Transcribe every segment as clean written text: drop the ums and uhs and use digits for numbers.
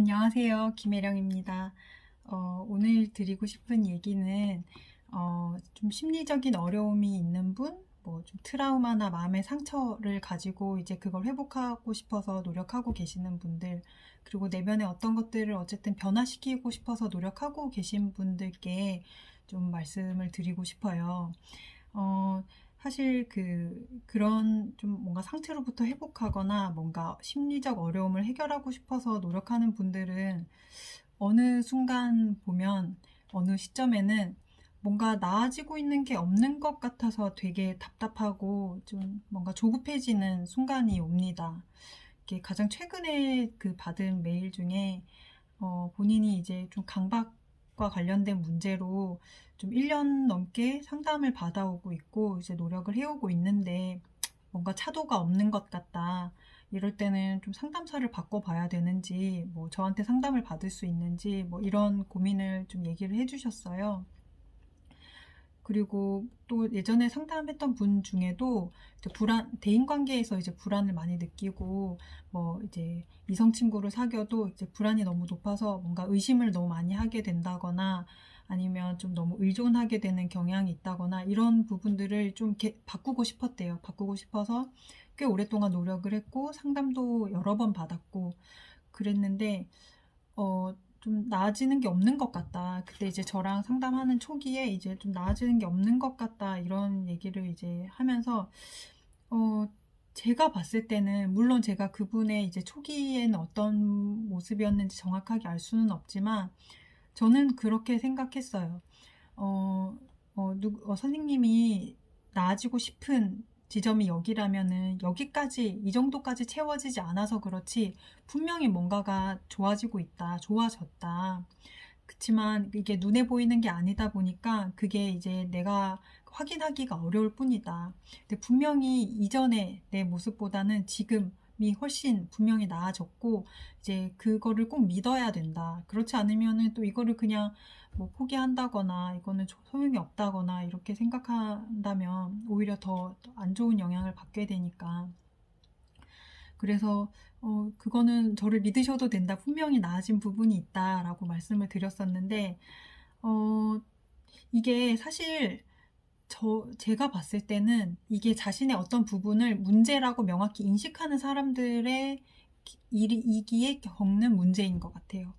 안녕하세요. 김혜령입니다. 오늘 드리고 싶은 얘기는 좀 심리적인 어려움이 있는 분, 뭐 좀 트라우마나 마음의 상처를 가지고 이제 그걸 회복하고 싶어서 노력하고 계시는 분들, 그리고 내면의 어떤 것들을 어쨌든 변화시키고 싶어서 노력하고 계신 분들께 좀 말씀을 드리고 싶어요. 어, 사실 그런 좀 뭔가 상태로부터 회복하거나 뭔가 심리적 어려움을 해결하고 싶어서 노력하는 분들은 어느 순간 보면 어느 시점에는 뭔가 나아지고 있는 게 없는 것 같아서 되게 답답하고 좀 뭔가 조급해지는 순간이 옵니다. 이게 가장 최근에 받은 메일 중에 본인이 이제 좀 강박과 관련된 문제로 좀 1년 넘게 상담을 받아오고 있고 이제 노력을 해오고 있는데 뭔가 차도가 없는 것 같다. 이럴 때는 좀 상담사를 바꿔봐야 되는지, 뭐 저한테 상담을 받을 수 있는지, 뭐 이런 고민을 좀 얘기를 해주셨어요. 그리고 또 예전에 상담했던 분 중에도 이제 대인 관계에서 이제 불안을 많이 느끼고, 뭐 이제 이성 친구를 사귀어도 이제 불안이 너무 높아서 뭔가 의심을 너무 많이 하게 된다거나, 아니면 좀 너무 의존하게 되는 경향이 있다거나, 이런 부분들을 좀 바꾸고 싶었대요. 바꾸고 싶어서 꽤 오랫동안 노력을 했고, 상담도 여러 번 받았고, 그랬는데, 좀 나아지는 게 없는 것 같다. 그때 이제 저랑 상담하는 초기에 이제 좀 나아지는 게 없는 것 같다. 이런 얘기를 이제 하면서, 어, 제가 봤을 때는, 물론 제가 그분의 이제 초기에는 어떤 모습이었는지 정확하게 알 수는 없지만, 저는 그렇게 생각했어요. 어, 선생님이 나아지고 싶은 지점이 여기라면은 여기까지, 이 정도까지 채워지지 않아서 그렇지, 분명히 뭔가가 좋아지고 있다, 좋아졌다. 그치만 이게 눈에 보이는 게 아니다 보니까 그게 이제 내가 확인하기가 어려울 뿐이다. 근데 분명히 이전의 내 모습보다는 지금이 훨씬 분명히 나아졌고, 이제 그거를 꼭 믿어야 된다. 그렇지 않으면은 또 이거를 그냥 뭐 포기한다거나 이거는 소용이 없다거나 이렇게 생각한다면 오히려 더 안 좋은 영향을 받게 되니까. 그래서 그거는 저를 믿으셔도 된다. 분명히 나아진 부분이 있다라고 말씀을 드렸었는데, 어, 이게 사실 제가 봤을 때는 이게 자신의 어떤 부분을 문제라고 명확히 인식하는 사람들의 일이기에 겪는 문제인 것 같아요.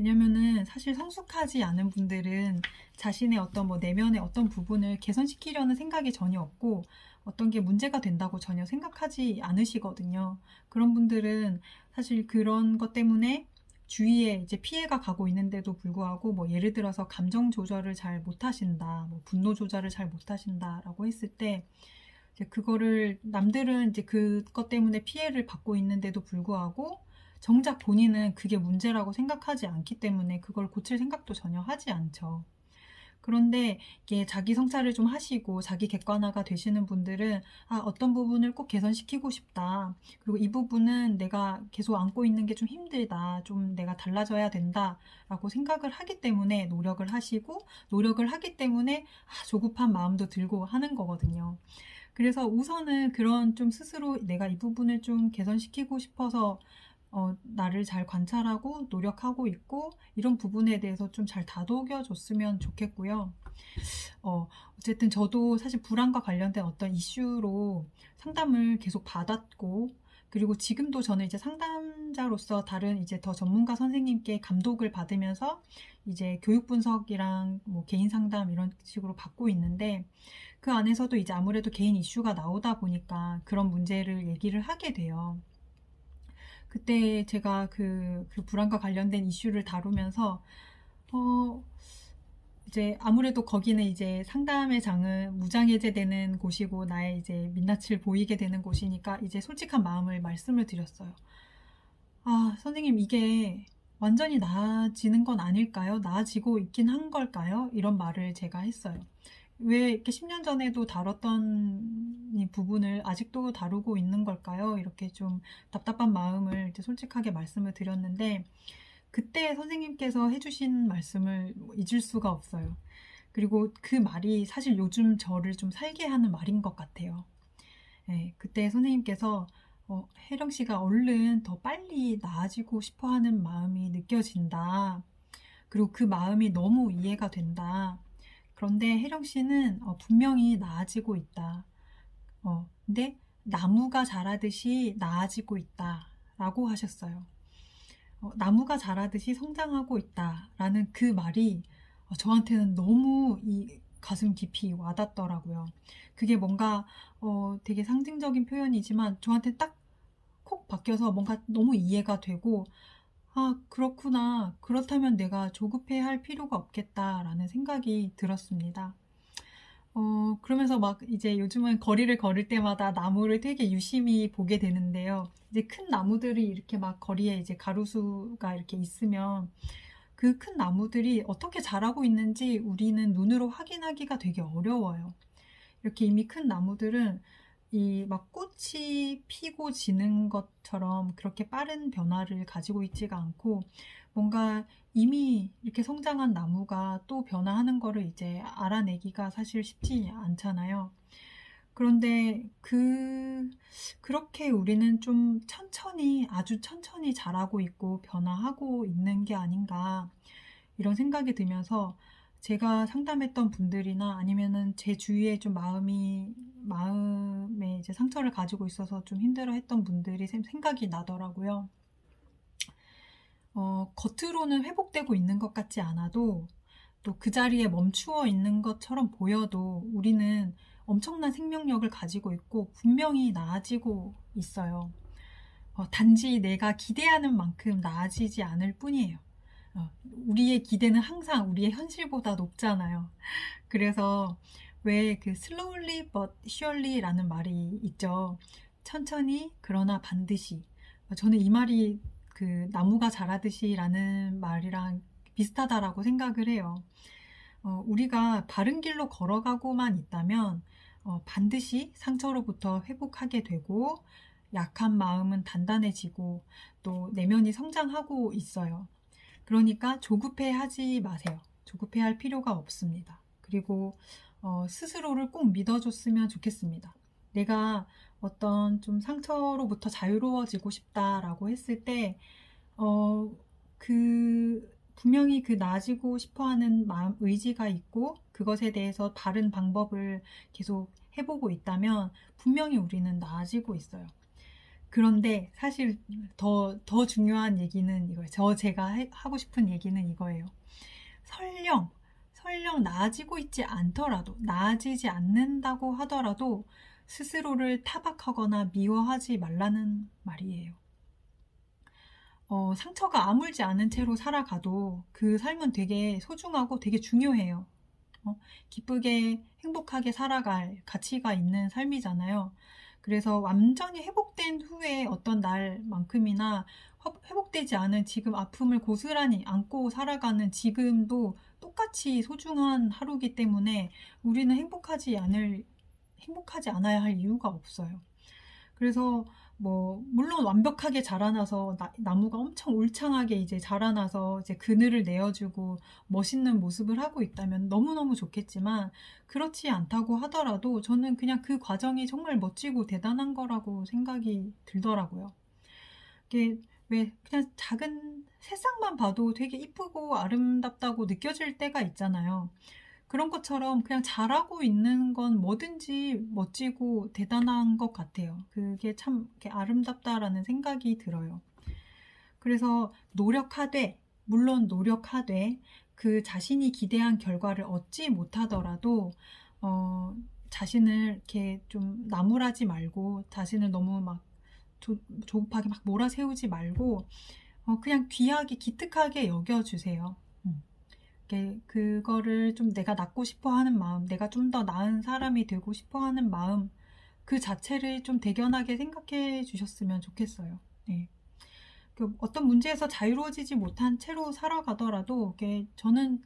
왜냐면은 사실 성숙하지 않은 분들은 자신의 어떤 뭐 내면의 어떤 부분을 개선시키려는 생각이 전혀 없고 어떤 게 문제가 된다고 전혀 생각하지 않으시거든요. 그런 분들은 사실 그런 것 때문에 주위에 이제 피해가 가고 있는데도 불구하고 뭐 예를 들어서 감정 조절을 잘 못하신다, 뭐 분노 조절을 잘 못하신다라고 했을 때 이제 그거를 남들은 이제 그것 때문에 피해를 받고 있는데도 불구하고 정작 본인은 그게 문제라고 생각하지 않기 때문에 그걸 고칠 생각도 전혀 하지 않죠. 그런데 이게 자기 성찰을 좀 하시고 자기 객관화가 되시는 분들은 어떤 부분을 꼭 개선시키고 싶다. 그리고 이 부분은 내가 계속 안고 있는 게 좀 힘들다. 좀 내가 달라져야 된다라고 생각을 하기 때문에 노력을 하시고 노력을 하기 때문에 조급한 마음도 들고 하는 거거든요. 그래서 우선은 그런 좀 스스로 내가 이 부분을 좀 개선시키고 싶어서 나를 잘 관찰하고 노력하고 있고 이런 부분에 대해서 좀 잘 다독여 줬으면 좋겠고요. 어쨌든 저도 사실 불안과 관련된 어떤 이슈로 상담을 계속 받았고, 그리고 지금도 저는 이제 상담자로서 다른 이제 더 전문가 선생님께 감독을 받으면서 이제 교육 분석이랑 뭐 개인 상담 이런 식으로 받고 있는데, 그 안에서도 이제 아무래도 개인 이슈가 나오다 보니까 그런 문제를 얘기를 하게 돼요. 그때 제가 그 불안과 관련된 이슈를 다루면서, 어, 이제 아무래도 거기는 이제 상담의 장은 무장해제되는 곳이고 나의 이제 민낯을 보이게 되는 곳이니까 이제 솔직한 마음을 말씀을 드렸어요. 선생님, 이게 완전히 나아지는 건 아닐까요? 나아지고 있긴 한 걸까요? 이런 말을 제가 했어요. 왜 이렇게 10년 전에도 다뤘던 이 부분을 아직도 다루고 있는 걸까요? 이렇게 좀 답답한 마음을 이제 솔직하게 말씀을 드렸는데, 그때 선생님께서 해주신 말씀을 잊을 수가 없어요. 그리고 그 말이 사실 요즘 저를 좀 살게 하는 말인 것 같아요. 네, 그때 선생님께서 혜령 씨가 얼른 더 빨리 나아지고 싶어 하는 마음이 느껴진다. 그리고 그 마음이 너무 이해가 된다. 그런데 혜령 씨는 분명히 나아지고 있다. 근데 나무가 자라듯이 나아지고 있다. 라고 하셨어요. 나무가 자라듯이 성장하고 있다라는 그 말이 저한테는 너무 이 가슴 깊이 와닿더라고요. 그게 뭔가 되게 상징적인 표현이지만 저한테 딱 콕 박혀서 뭔가 너무 이해가 되고, 아, 그렇구나. 그렇다면 내가 조급해 할 필요가 없겠다라는 생각이 들었습니다. 그러면서 막 이제 요즘은 거리를 걸을 때마다 나무를 되게 유심히 보게 되는데요. 이제 큰 나무들이 이렇게 막 거리에 이제 가로수가 이렇게 있으면 그 큰 나무들이 어떻게 자라고 있는지 우리는 눈으로 확인하기가 되게 어려워요. 이렇게 이미 큰 나무들은 이 막 꽃이 피고 지는 것처럼 그렇게 빠른 변화를 가지고 있지가 않고 뭔가 이미 이렇게 성장한 나무가 또 변화하는 거를 이제 알아내기가 사실 쉽지 않잖아요. 그런데 그렇게 우리는 좀 천천히, 아주 천천히 자라고 있고 변화하고 있는 게 아닌가, 이런 생각이 들면서 제가 상담했던 분들이나 아니면은 제 주위에 좀 마음에 이제 상처를 가지고 있어서 좀 힘들어 했던 분들이 생각이 나더라고요. 겉으로는 회복되고 있는 것 같지 않아도 또 그 자리에 멈추어 있는 것처럼 보여도 우리는 엄청난 생명력을 가지고 있고 분명히 나아지고 있어요. 단지 내가 기대하는 만큼 나아지지 않을 뿐이에요. 우리의 기대는 항상 우리의 현실보다 높잖아요. 그래서 왜 그 slowly but surely라는 말이 있죠. 천천히 그러나 반드시. 저는 이 말이 그 나무가 자라듯이라는 말이랑 비슷하다라고 생각을 해요. 우리가 바른 길로 걸어가고만 있다면 반드시 상처로부터 회복하게 되고 약한 마음은 단단해지고 또 내면이 성장하고 있어요. 그러니까 조급해 하지 마세요. 조급해 할 필요가 없습니다. 그리고 스스로를 꼭 믿어줬으면 좋겠습니다. 내가 어떤 좀 상처로부터 자유로워지고 싶다라고 했을 때, 분명히 그 나아지고 싶어 하는 마음, 의지가 있고, 그것에 대해서 바른 방법을 계속 해보고 있다면, 분명히 우리는 나아지고 있어요. 그런데 사실 더 중요한 얘기는 이거예요. 제가 하고 싶은 얘기는 이거예요. 설령 나아지고 있지 않더라도, 나아지지 않는다고 하더라도 스스로를 타박하거나 미워하지 말라는 말이에요. 상처가 아물지 않은 채로 살아가도 그 삶은 되게 소중하고 되게 중요해요. 기쁘게 행복하게 살아갈 가치가 있는 삶이잖아요. 그래서 완전히 회복된 후에 어떤 날만큼이나 회복되지 않은 지금 아픔을 고스란히 안고 살아가는 지금도 똑같이 소중한 하루이기 때문에 우리는 행복하지 않아야 할 이유가 없어요. 그래서 물론 완벽하게 자라나서 나무가 엄청 울창하게 이제 자라나서 이제 그늘을 내어주고 멋있는 모습을 하고 있다면 너무너무 좋겠지만 그렇지 않다고 하더라도 저는 그냥 그 과정이 정말 멋지고 대단한 거라고 생각이 들더라고요. 이게 왜 그냥 작은 새싹만 봐도 되게 이쁘고 아름답다고 느껴질 때가 있잖아요. 그런 것처럼 그냥 잘하고 있는 건 뭐든지 멋지고 대단한 것 같아요. 그게 참 이렇게 아름답다라는 생각이 들어요. 그래서 물론 노력하되 그 자신이 기대한 결과를 얻지 못하더라도 자신을 이렇게 좀 나무라지 말고 자신을 너무 막 조급하게 막 몰아세우지 말고 그냥 귀하게 기특하게 여겨주세요. 그거를 좀 내가 낫고 싶어 하는 마음, 내가 좀 더 나은 사람이 되고 싶어 하는 마음, 그 자체를 좀 대견하게 생각해 주셨으면 좋겠어요. 네. 어떤 문제에서 자유로워지지 못한 채로 살아가더라도 저는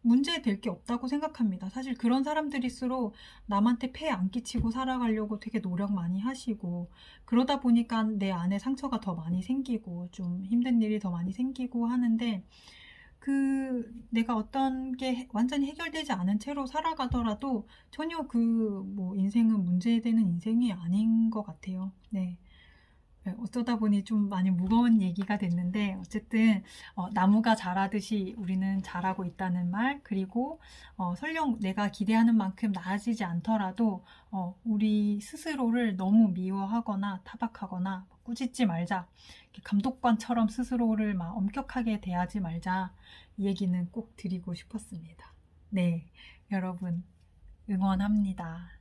문제될 게 없다고 생각합니다. 사실 그런 사람들일수록 남한테 폐 안 끼치고 살아가려고 되게 노력 많이 하시고 그러다 보니까 내 안에 상처가 더 많이 생기고 좀 힘든 일이 더 많이 생기고 하는데 내가 어떤 게 완전히 해결되지 않은 채로 살아가더라도 전혀 인생은 문제되는 인생이 아닌 것 같아요. 네. 어쩌다 보니 좀 많이 무거운 얘기가 됐는데 어쨌든 나무가 자라듯이 우리는 자라고 있다는 말, 그리고 설령 내가 기대하는 만큼 나아지지 않더라도 우리 스스로를 너무 미워하거나 타박하거나 꾸짖지 말자. 감독관처럼 스스로를 막 엄격하게 대하지 말자. 이 얘기는 꼭 드리고 싶었습니다. 네, 여러분 응원합니다.